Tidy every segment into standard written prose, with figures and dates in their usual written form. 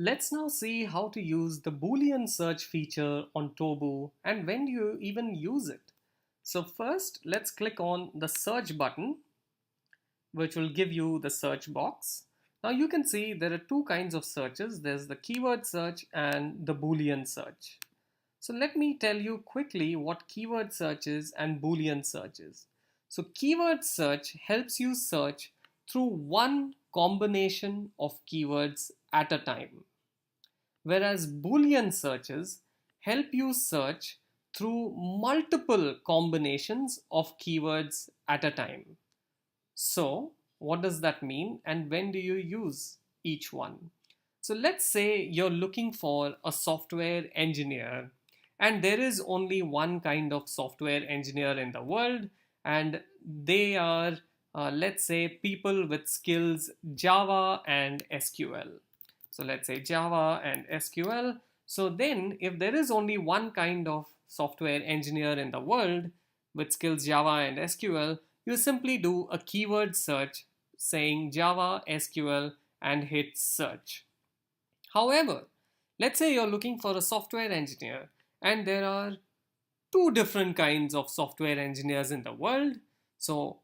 Let's now see how to use the Boolean search feature on Tobu and when do you even use it. So first, let's click on the search button, which will give you the search box. Now you can see there are two kinds of searches. There's the keyword search and the Boolean search. So let me tell you quickly what keyword search is and Boolean search is. So keyword search helps you search through one combination of keywords at a time, whereas Boolean searches help you search through multiple combinations of keywords at a time. So, what does that mean and when do you use each one? So, let's say you're looking for a software engineer, and there is only one kind of software engineer in the world, and they are, let's say, people with skills Java and SQL. So let's say Java and SQL. So then if there is only one kind of software engineer in the world with skills Java and SQL, you simply do a keyword search saying Java, SQL and hit search. However, let's say you're looking for a software engineer and there are two different kinds of software engineers in the world. So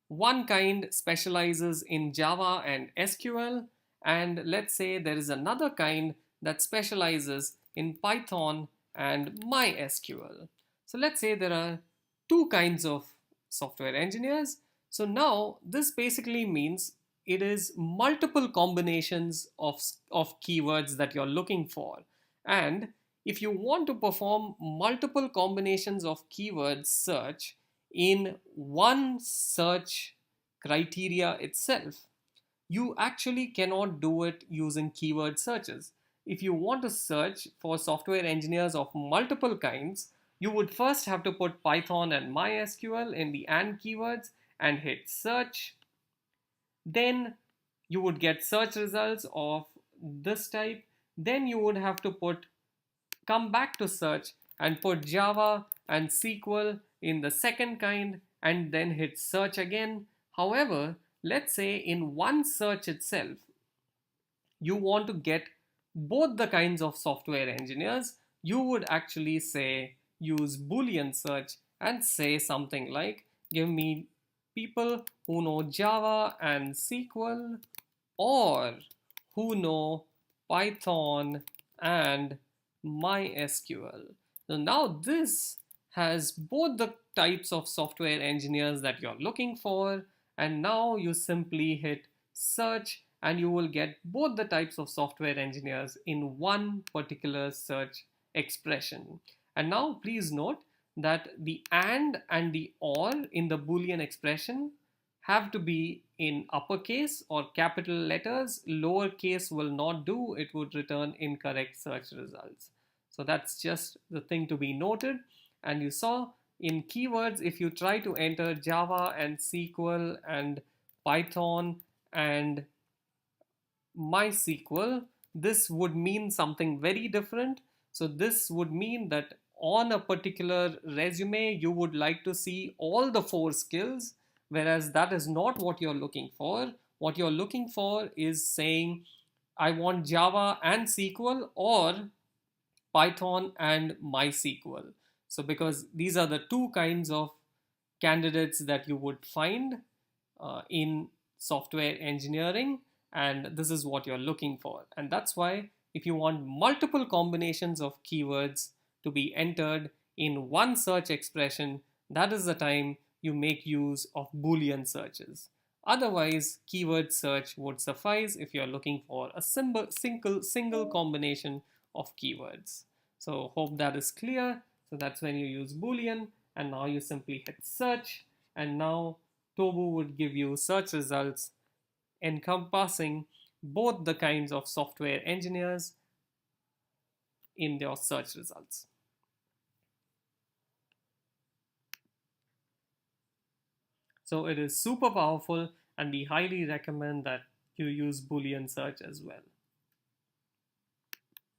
one kind specializes in Java and SQL, and let's say there is another kind that specializes in Python and MySQL. So let's say there are two kinds of software engineers. So now this basically means it is multiple combinations of keywords that you're looking for. And if you want to perform multiple combinations of keywords search in one search criteria itself, you actually cannot do it using keyword searches. If you want to search for software engineers of multiple kinds, you would first have to put Python and MySQL in the AND keywords and hit search. Then you would get search results of this type. Then you would have to come back to search and put Java and SQL in the second kind and then hit search again. However, let's say in one search itself, you want to get both the kinds of software engineers, you would actually say use Boolean search and say something like give me people who know Java and SQL or who know Python and MySQL. So now this has both the types of software engineers that you're looking for, and now you simply hit search and you will get both the types of software engineers in one particular search expression. And now please note that the and the or in the Boolean expression have to be in uppercase or capital letters. Lowercase will not do, it would return incorrect search results. So that's just the thing to be noted. And you saw in keywords, if you try to enter Java and SQL and Python and MySQL, this would mean something very different. So this would mean that on a particular resume, you would like to see all the four skills, whereas that is not what you're looking for. What you're looking for is saying, I want Java and SQL or Python and MySQL. So because these are the two kinds of candidates that you would find in software engineering, and this is what you're looking for. And that's why if you want multiple combinations of keywords to be entered in one search expression, that is the time you make use of Boolean searches. Otherwise, keyword search would suffice if you're looking for a single combination of keywords. So hope that is clear. So that's when you use Boolean, and now you simply hit search, and now Tobu would give you search results encompassing both the kinds of software engineers in your search results. So it is super powerful, and we highly recommend that you use Boolean search as well.